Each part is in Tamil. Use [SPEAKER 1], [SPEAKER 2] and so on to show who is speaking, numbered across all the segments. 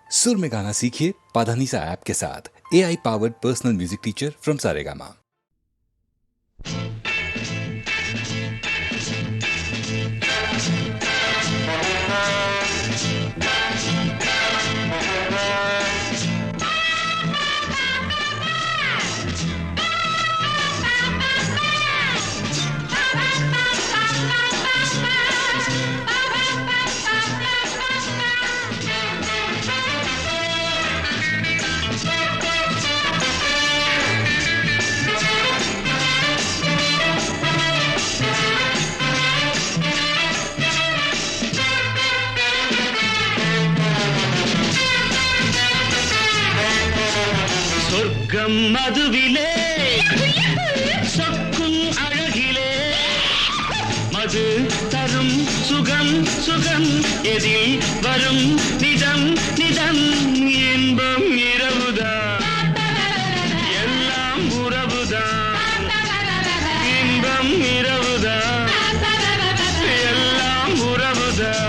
[SPEAKER 1] सुर में गाना सीखिए पाधानीसा ऐप के साथ। AI powered personal music teacher from Saregama.
[SPEAKER 2] சொர்க்கம் மதுவிலே சொக்கும் அழகிலே மது தரும் சுகம் சுகம் எதில் வரும் நிதம் நிதம் இன்பம் இரவுதான் எல்லாம் உறவுதான் இன்பம் இரவுதான் எல்லாம் உறவுதான்.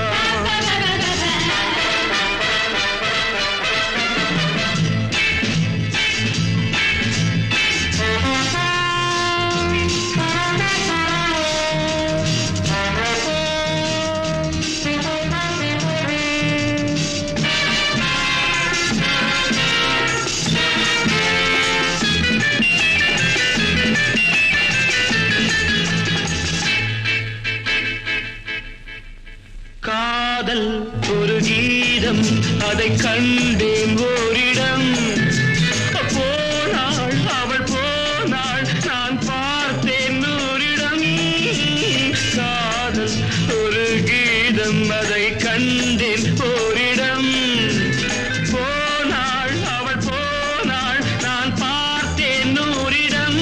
[SPEAKER 2] காதல் ஒரு கீதம் அதை கண்டேன் ஓரிடம் போனாள் அவள் போனாள் நான் பார்த்தேன் நூறிடம் காதல் ஒரு கீதம் அதை கண்டேன் ஓரிடம் போனாள் அவள் போனாள் நான் பார்த்தேன் நூறிடம்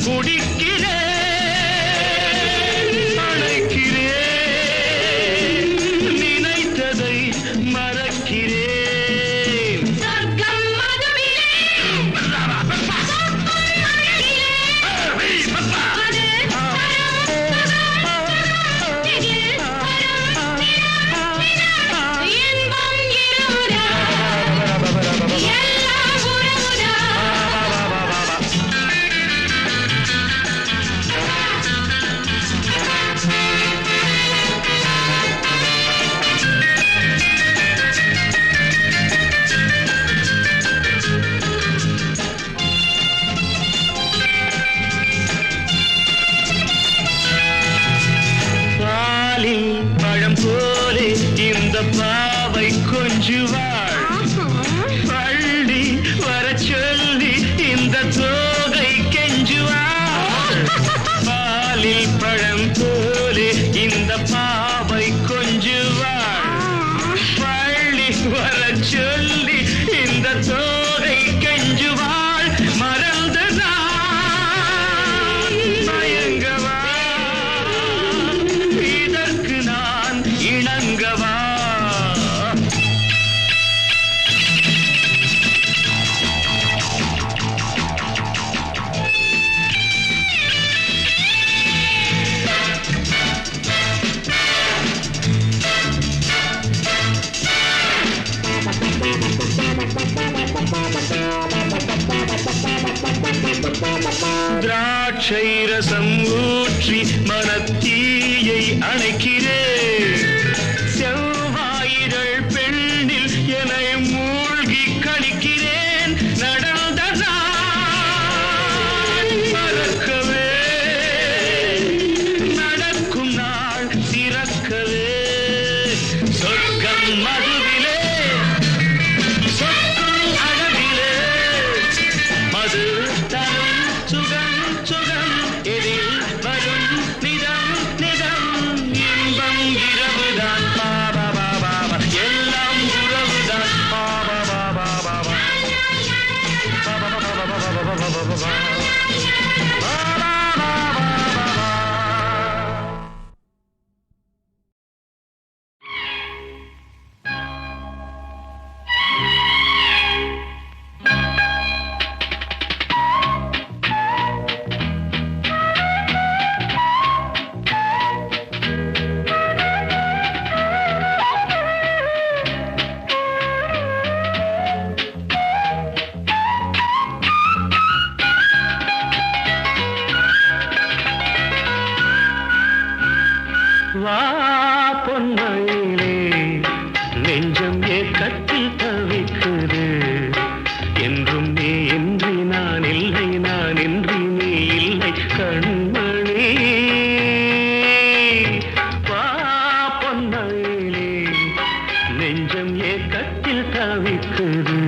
[SPEAKER 2] குடிக்கிறேன் பழம் போலே இந்த பாவை கொஞ்சுவாள் பள்ளி வர சொல்லி இந்த தோகை கெஞ்சுவாள் பாலில் பழம் போலே இந்த பாவை கொஞ்சுவாள் பள்ளி வர சொல்லி இந்த தோகை கெஞ்சுவாள் மறந்து நான் மயங்கவா இணங்கவா திராட்சை ரசம் ஊற்றி மனத்தீயை அணைக்கிறேன் செவ்வாயிரள் பெண்ணில் என்னை மூழ்கி கழிக்கிறேன் நடந்த நாள் மறக்கவே நடக்கும் நாள் திறக்கவே சொர்க்கம் மதுவிலே சொக்கும் அழகிலே மது தரும் சுகம் சுகம் எதில் வரும் நிதம் நிதம் இன்பம் இரவுதான் பாபா பாபா எல்லாம் உறவுதான் பாபா பாபா பாபா பாபா பாபா பாபா பாபா. ஏக்கத்தில் தவிக்குது. என்றும் நீ இன்றி நான் இல்லை, நான் இன்றி நீ இல்லை கண்மணி. வா பொன்மயிலே, நெஞ்சம் ஏக்கத்தில் தவிக்குது.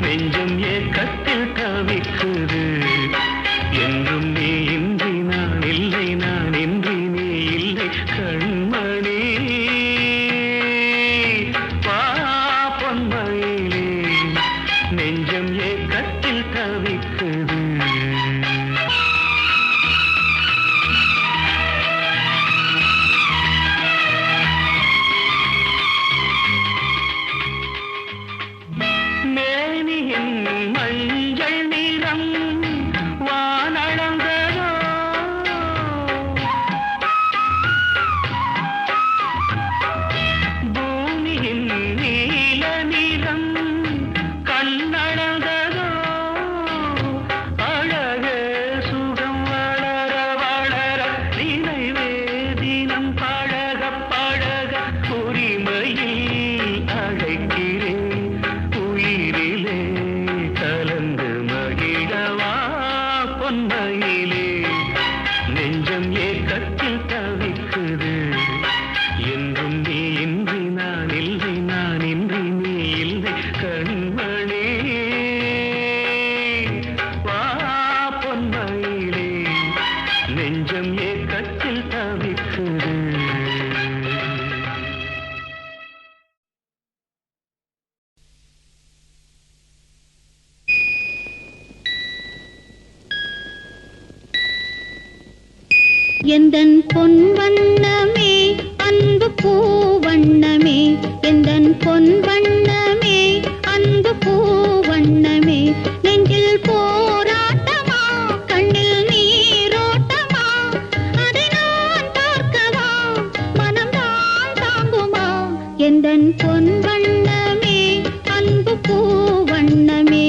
[SPEAKER 2] நெஞ்சம் ஏக்கத்தில் தவிக்குது. என்றும் நீ இன்றி நான் இல்லை, நான் இன்றி நீ இல்லை கண்மணி. வா பொன்மயிலே, நெஞ்சம் ஏக்கத்தில் தவிக்குது. மஞ்சள் நிறம் வானளந்ததோ, பூமியின் நீல நிறம் கண்ணளந்ததோ, அழகே சுகம் வளர வளர நினைவே தினம் பழக பழக உரிமையில் அழைக்கிறேன் உயிரிலே கலந்து மகிழவா பொன்மயிலே. நெஞ்சம் ஏக்கத்தில் தவிக்குது. என்றும் நீ இன்றி நான் இல்லை, நான் இன்றி நீ இல்லை கண்மணி. வா பொன்மயிலே, நெஞ்சம் ஏக்கத்தில் தவிக்குது.
[SPEAKER 3] எந்தன் பொன் வண்ணமே அன்பு பூ வண்ணமே, எந்தன் பொன் வண்ணமே அன்பு பூ வண்ணமே, நெஞ்சில் போராட்டமா கண்ணில் நீரோட்டமா, அதை நான் பார்க்கவா மனம்தான் தாங்குமா, எந்தன் பொன் வண்ணமே அன்பு பூ வண்ணமே.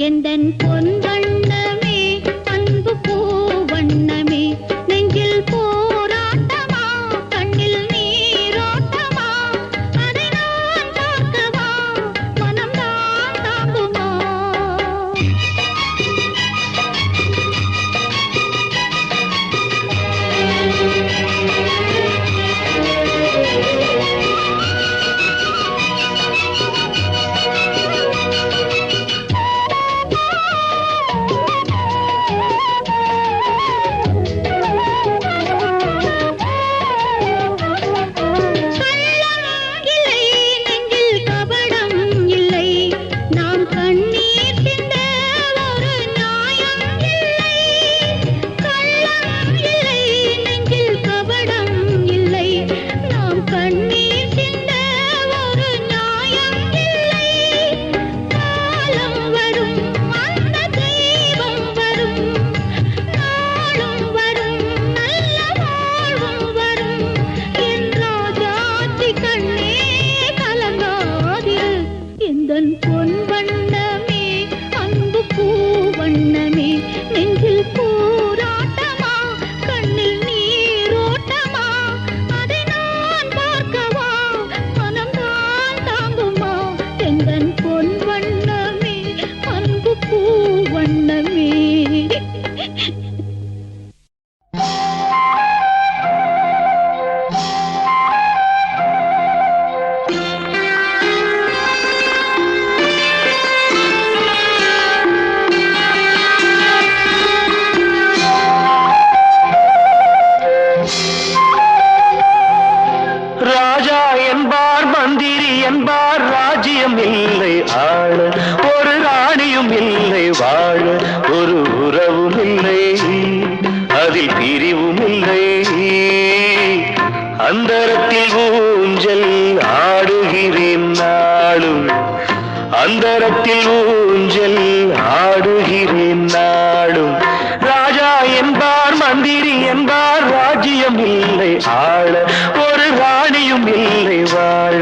[SPEAKER 3] எந்தன் பொன் வண்ணமே அன்பு பூ வண்ணமே, நெஞ்சில் போராட்டமா கண்ணில் நீரோட்டமா, அதை நான் பார்க்கவா மனம்தான் தாங்குமா.
[SPEAKER 2] அந்தரத்தில் ஊஞ்சல் ஆடுகிறேன் நாளும், அந்தரத்தில் ஊஞ்சல் ஆடுகிறேன் நாளும். ராஜா என்பார் மந்திரி என்பார் ராஜ்யம் இல்லை ஆள, ஒரு ராணியும் இல்லை வாழ.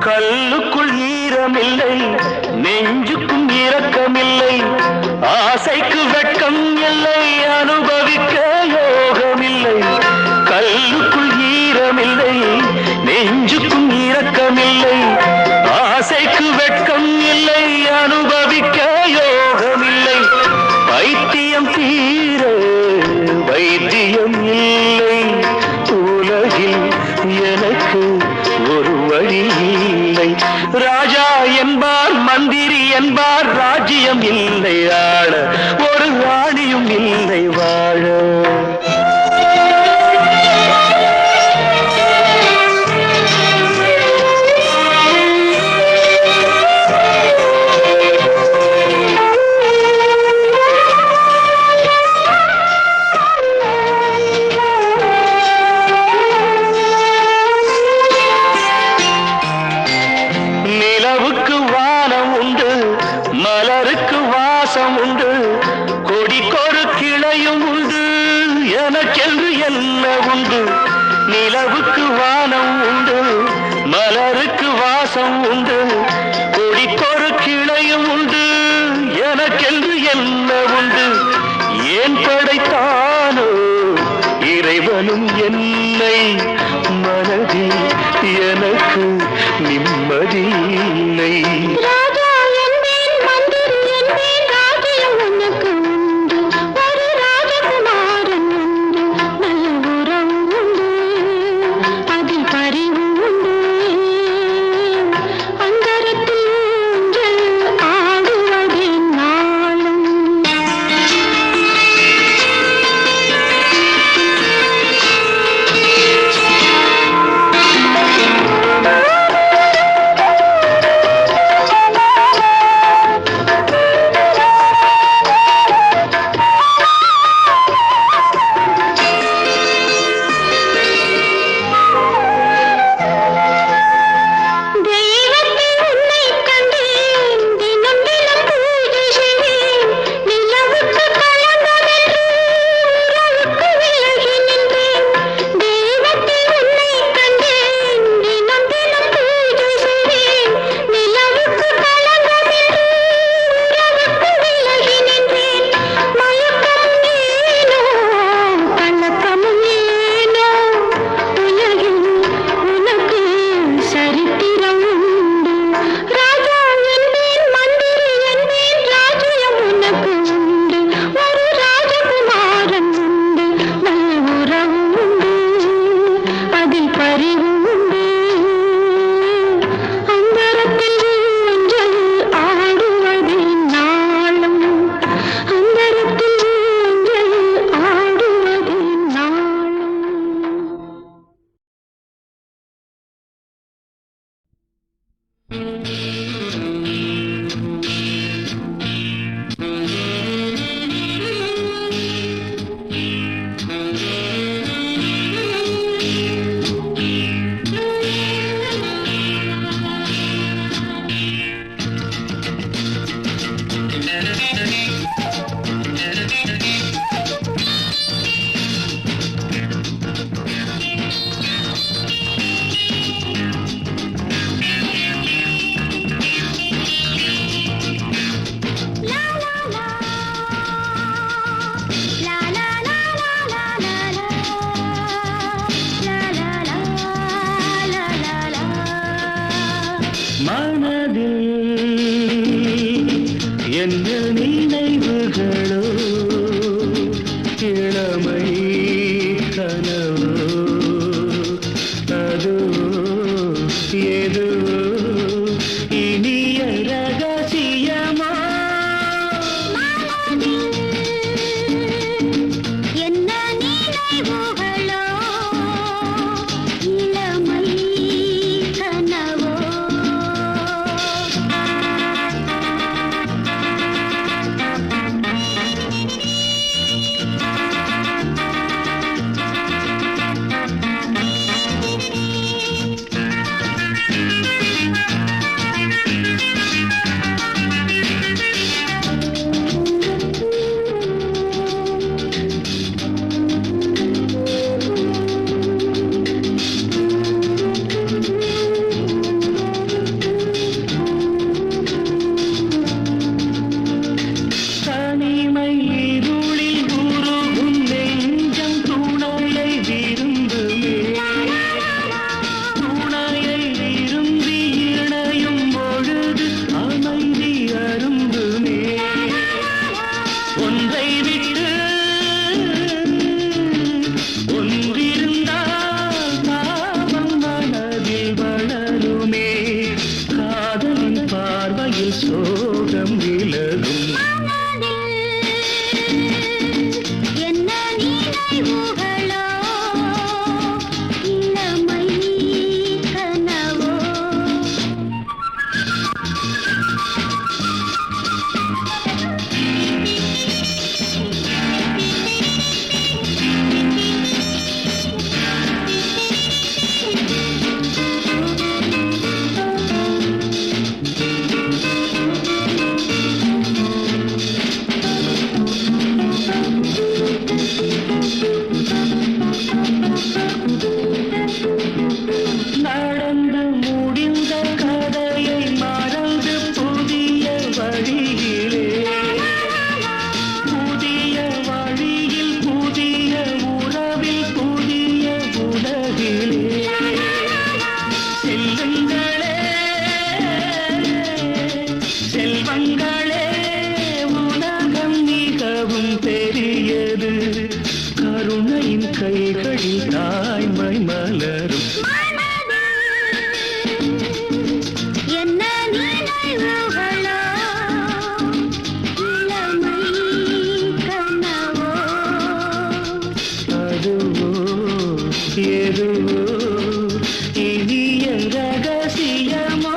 [SPEAKER 2] கல்லுக்குள் ஈரமில்லை, நெஞ்சுக்கும் இரக்கமில்லை, ஆசைக்கு வெட்கம் இல்லை, அனுபவிக்க யோகமில்லை. கல்லுக்குள் ஈரமில்லை, நெஞ்சுக்கும் இரக்கமில்லை, ஆசைக்கு வெட்கம் இல்லை, அனுபவிக்க யோகமில்லை. பைத்தியம் தீர வைத்தியம் இல்லை, உலகில் எனக்கு ஒரு வழி இல்லை. ராஜா என்பார் மந்திரி என்பார் ராஜ்யம் இல்லை ஆள, ஒரு ராணியும் இல்லை வாழ. நிலவுக்கு வானம் உண்டு, மலருக்கு வாசம் உண்டு, கொடிக்கொரு கிளையும் உண்டு, எனக்கென்று என்ன உண்டு. நிலவுக்கு வானம் உண்டு, மலருக்கு வாசம் உண்டு, கொடிக்கொரு கிளையும் உண்டு, எனக்கென்று என்ன உண்டு. ஏன் படைத்தானோ இறைவனும் என்னை, மனதில் எனக்கு நிம்மதி இல்லை.
[SPEAKER 3] ராஜா என்பேன் மந்திரி என்பேன் ராஜ்யம் உனக்கு உண்டு, ஒரு ராஜகுமாரன் உண்டு, நல்ல உறவு உண்டு, அதில் பரிவு உண்டு. அந்தரத்தில் ஊஞ்சல் ஆடுவதே நாளும்.
[SPEAKER 2] கண்களில் தாய்மை மலரும்
[SPEAKER 3] என்ன நினைவுகளோ இளமை கனவோ
[SPEAKER 2] அதுவோ எதுவோ இனிய ரகசியமோ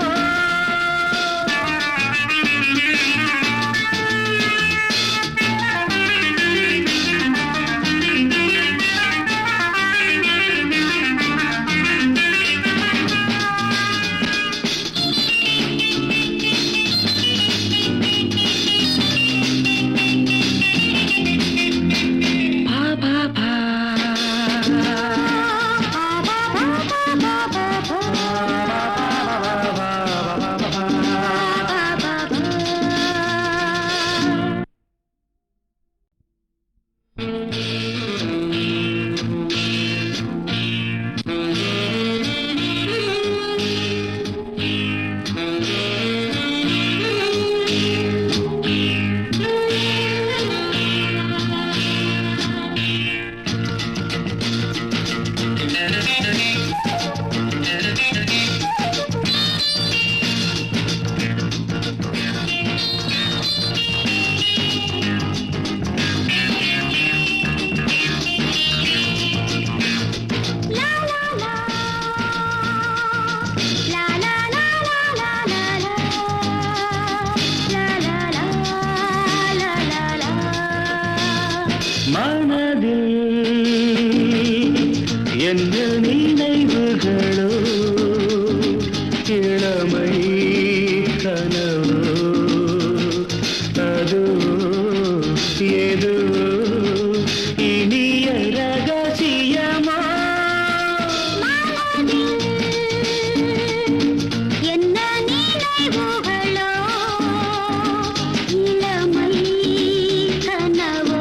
[SPEAKER 2] என்ன நினைவுகளோ இளமை கனவோ அதுவோ எதுவோ இனிய ரகசியமோ
[SPEAKER 3] என்ன நினைவுகளோ இளமை கனவோ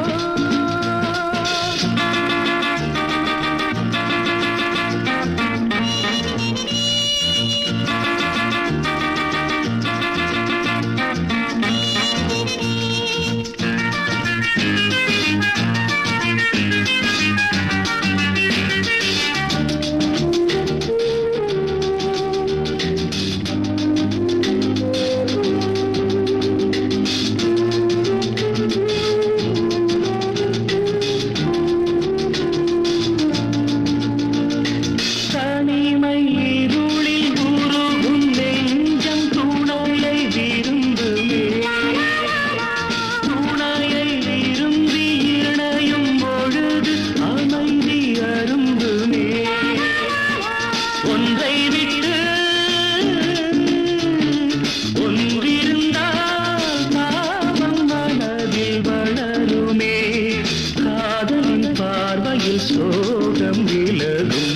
[SPEAKER 2] சோகம் விலகும்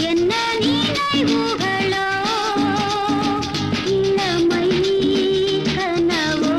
[SPEAKER 3] என்ன நினைவுகளோ இளமை கனவோ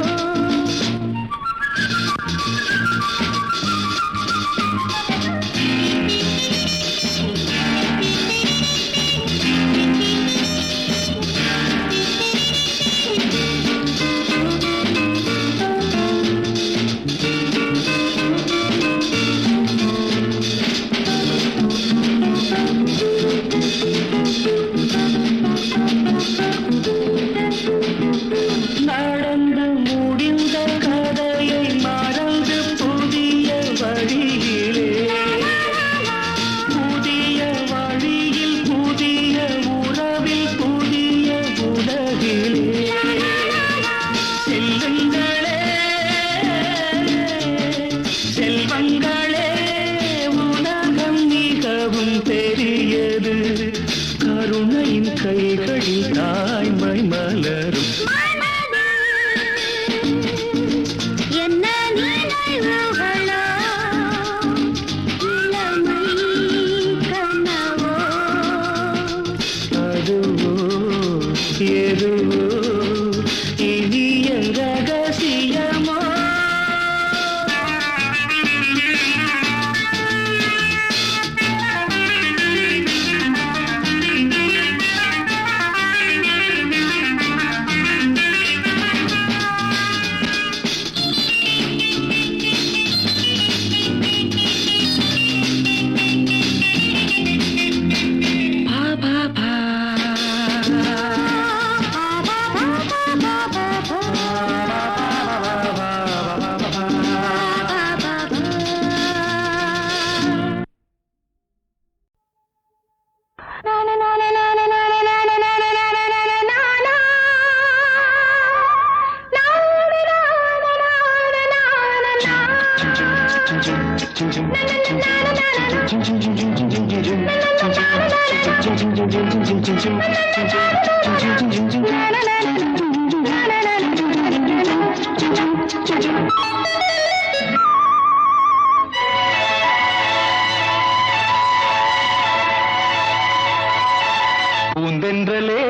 [SPEAKER 2] பூந்தென்றலே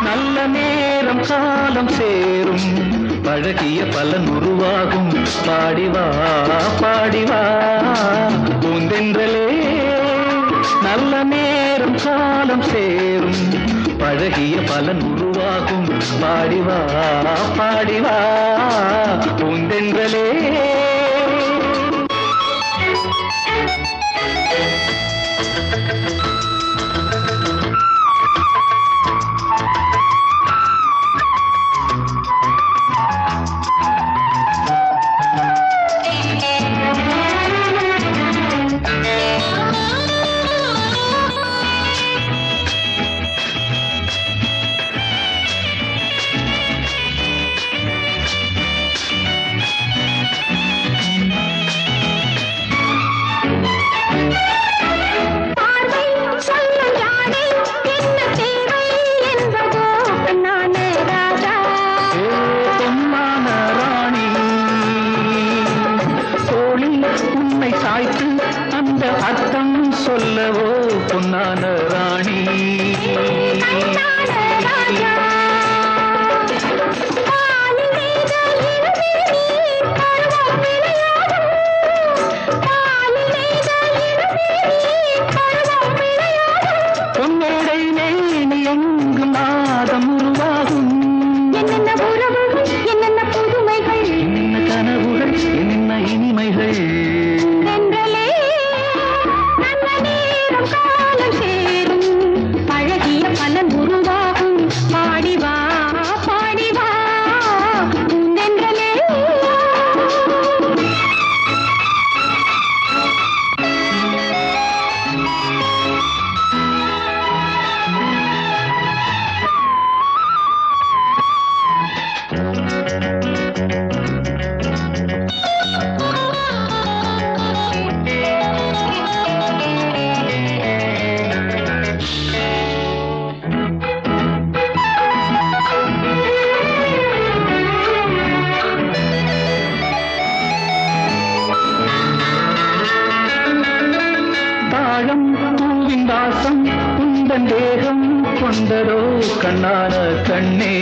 [SPEAKER 2] நல்ல நேரம் காலம் சேரும் பழகிய பலன் உருவாகும் பாடிவா பாடிவா பூந்தென்றலே நல்ல நேரம் காலம் சேரும் பழகிய பலன் உருவாகும் பாடிவா பாடிவா பூந்தென்றலே அர்த்தம் சொல்லவோ பொன்னான ராணி பொன்னேடை மேனி எங்கு மாதம் உருவாகும் என்னென்ன உறவுகள் என்னென்ன புதுமைகள் என்னென்ன கனவுகள் என்னென்ன இனிமைகள் பலன் உருவாகும் பாடிவா பாடிவா பூந்தென்றலே பூவின் வாசம் உந்தன் தேகம் கொண்டதோ கண்ணான கண்ணே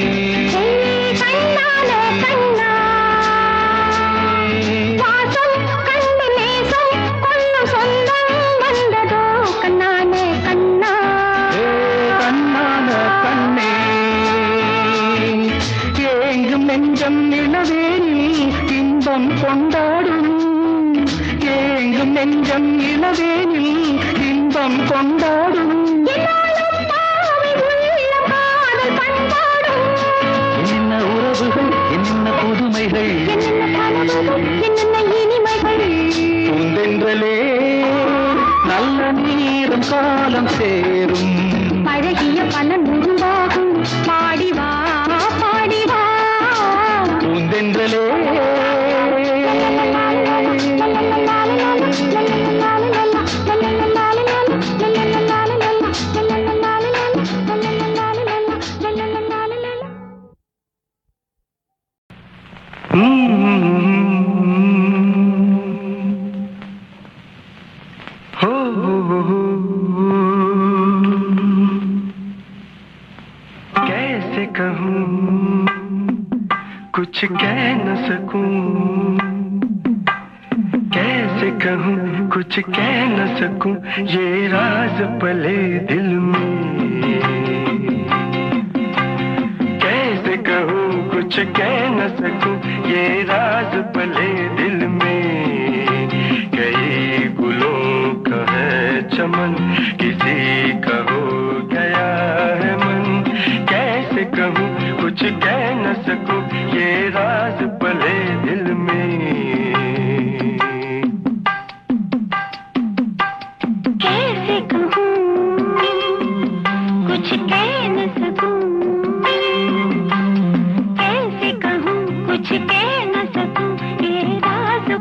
[SPEAKER 2] வாசம் கண்ணு நேசம் கொள்ளும் சொந்தம் வந்ததோ கண்ணான கண்ணா கண்ணான கண்ணே ஏங்கும் நெஞ்சம் இளவேனில் இன்பம் கொண்டாடும் ஏங்கும் நெஞ்சம் இளவேனில் இன்பம் கொண்டாடும் என்ன உறவுகள் என்ன புதுமைகள் என்னென்ன இனிமைகள் பூந்தென்றலே நல்ல நேரம் காலம் சேரும் பழகிய பலன் உருவாகும் பாடிவா பாடிவா பூந்தென்றலே कैसे कहूँ कुछ कह न सकूं कैसे कहूँ कुछ कह न सकूं ये राज पले दिल में कैसे कहूँ कुछ कह न सकूं ये राज पले दिल में कई गुलों का है चमन किसी का हो गया है मन कैसे कहूँ कुछ कह न सकूं ये राज पले दिल में
[SPEAKER 3] कैसे कहूँ कुछ कह न सकूं कैसे कहूँ कुछ कह न सकूं ये राज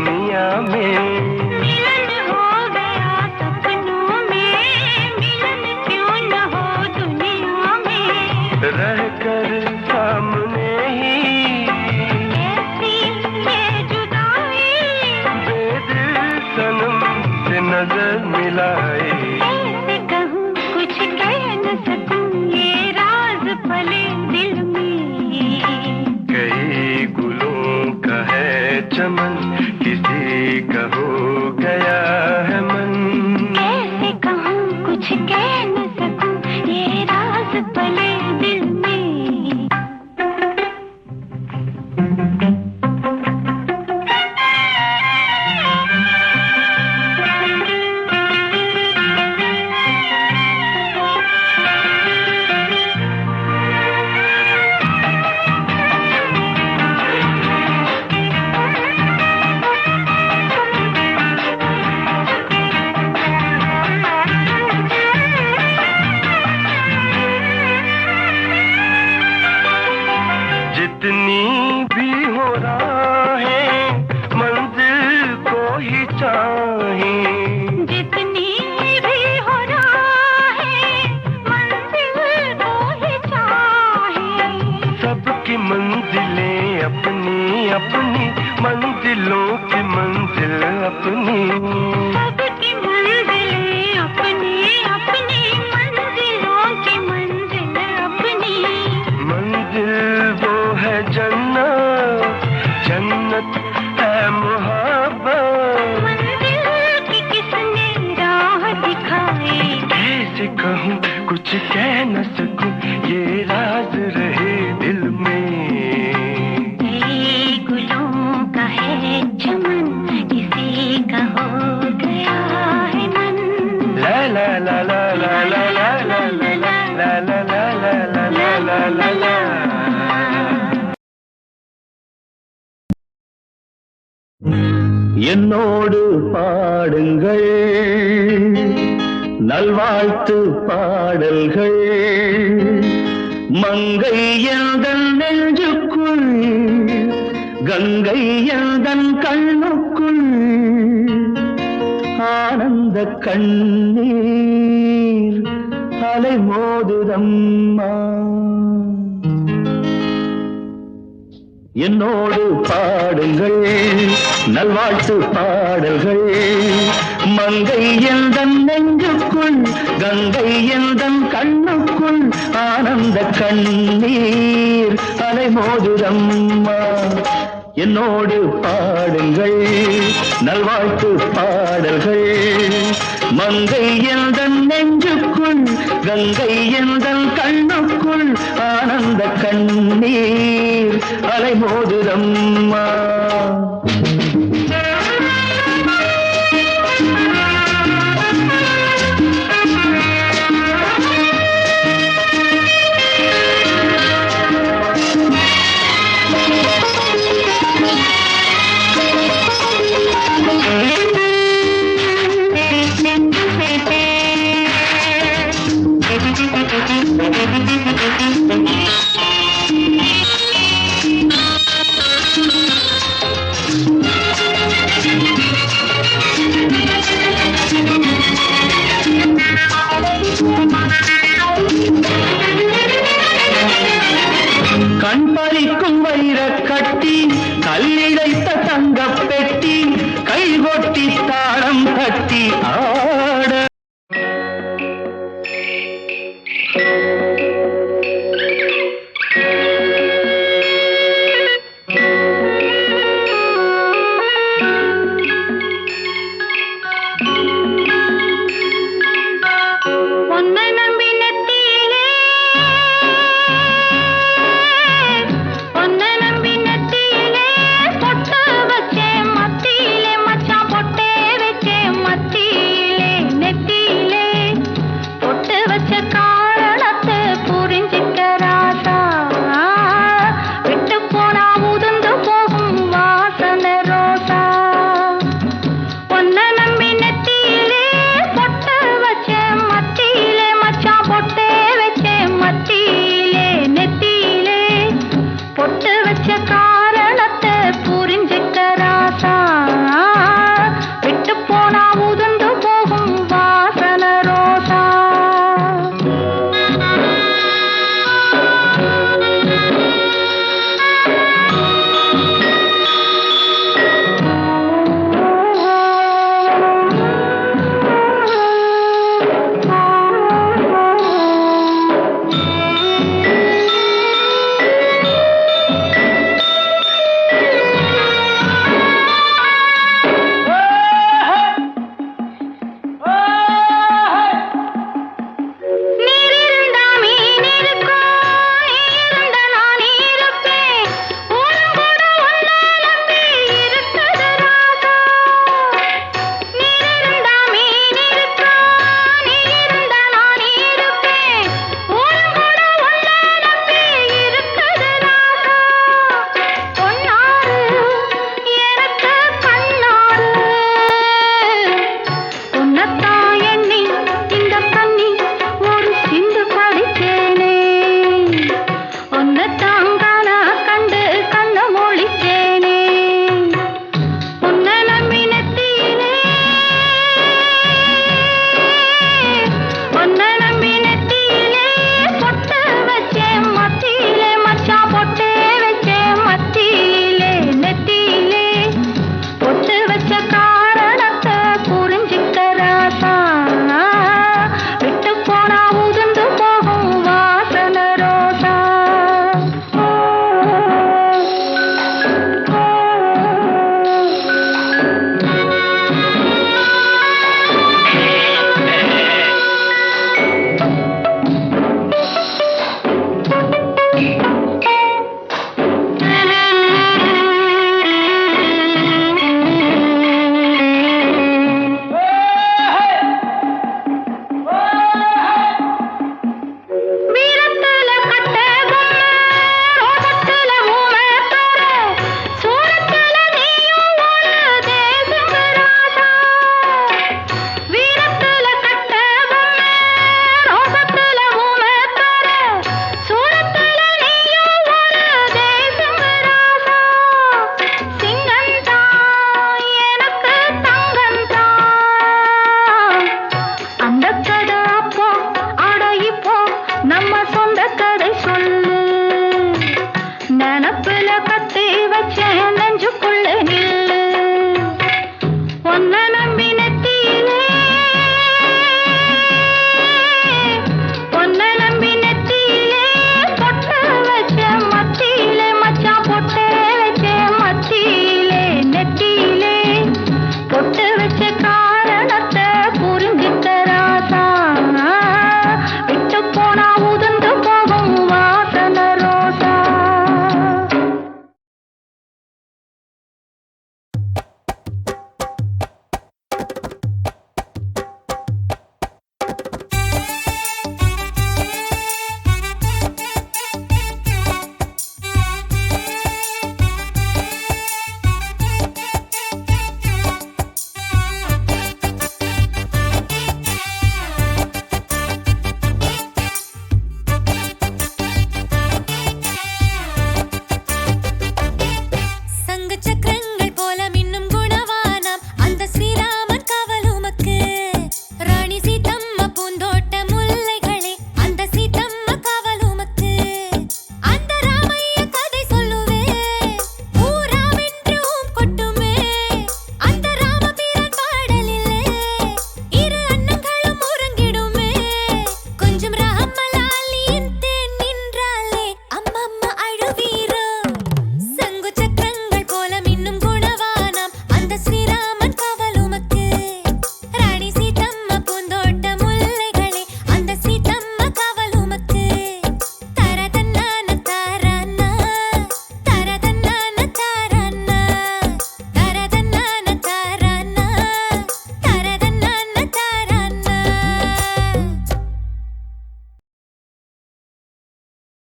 [SPEAKER 2] दुनिया में।
[SPEAKER 3] मिलन हो गया सपनों में, मिलन क्यों न हो दुनिया में।
[SPEAKER 2] रहकर सामने ही
[SPEAKER 3] कैसी ये जुदाई,
[SPEAKER 2] बेदिल सनम से नजर मिलाए।
[SPEAKER 3] कैसे कहूँ कुछ कह न सकूँ, ये राज पले दिल में।
[SPEAKER 2] कई गुलों का है चमन, किसी का हो गया है मन।
[SPEAKER 3] कैसे कहूँ कुछ कह न सकूँ, ये राज पले दिल में।
[SPEAKER 2] जितनी भी हो राहें मंजिल को ही चाहें।
[SPEAKER 3] जितनी भी हो राहें मंजिल को ही चाहे।
[SPEAKER 2] सबकी मंजिलें अपनी अपनी, मंजिलों की मंजिल अपनी।
[SPEAKER 3] सबकी मंजिलें अपनी अपनी, मंजिलों की मंजिल अपनी।
[SPEAKER 2] मंजिल वो है जन्नत, जन्नत है मोहब्बत।
[SPEAKER 3] मंजिल की किसने राह दिखाई।
[SPEAKER 2] कैसे कहूँ कुछ कह न सकूँ, ये राज रहे दिल में।
[SPEAKER 3] कई गुलों का है चमन, किसी का हो गया है मन।
[SPEAKER 2] ला ला ला ला ला ला ला ला ला ला ला ला ला ला ला ला।
[SPEAKER 4] என்னோடு பாடுங்கள் நல்வாழ்த்து பாடல்கள், மங்கை எந்தன் நெஞ்சுக்குள், கங்கை எந்தன் கண்ணுக்குள், ஆனந்த கண்ணீர் அலை மோதுதம்மா. என்னோடு பாடுங்கள் நல்வாழ்த்து பாடல்கள், மங்கை எந்தன் நெஞ்சுக்குள், கங்கை எந்தன் கண்ணுக்குள், ஆனந்த கண்ணீர் அலை மோதுதம்மா. என்னோடு பாடுங்கள் நல்வாழ்த்து பாடல்கள், மங்கை எந்தன் நெஞ்சுக்குள், கங்கை எந்தன் கண்ணுக்குள், ஆனந்த கண்ணீர் அலை மோதுதம்மா.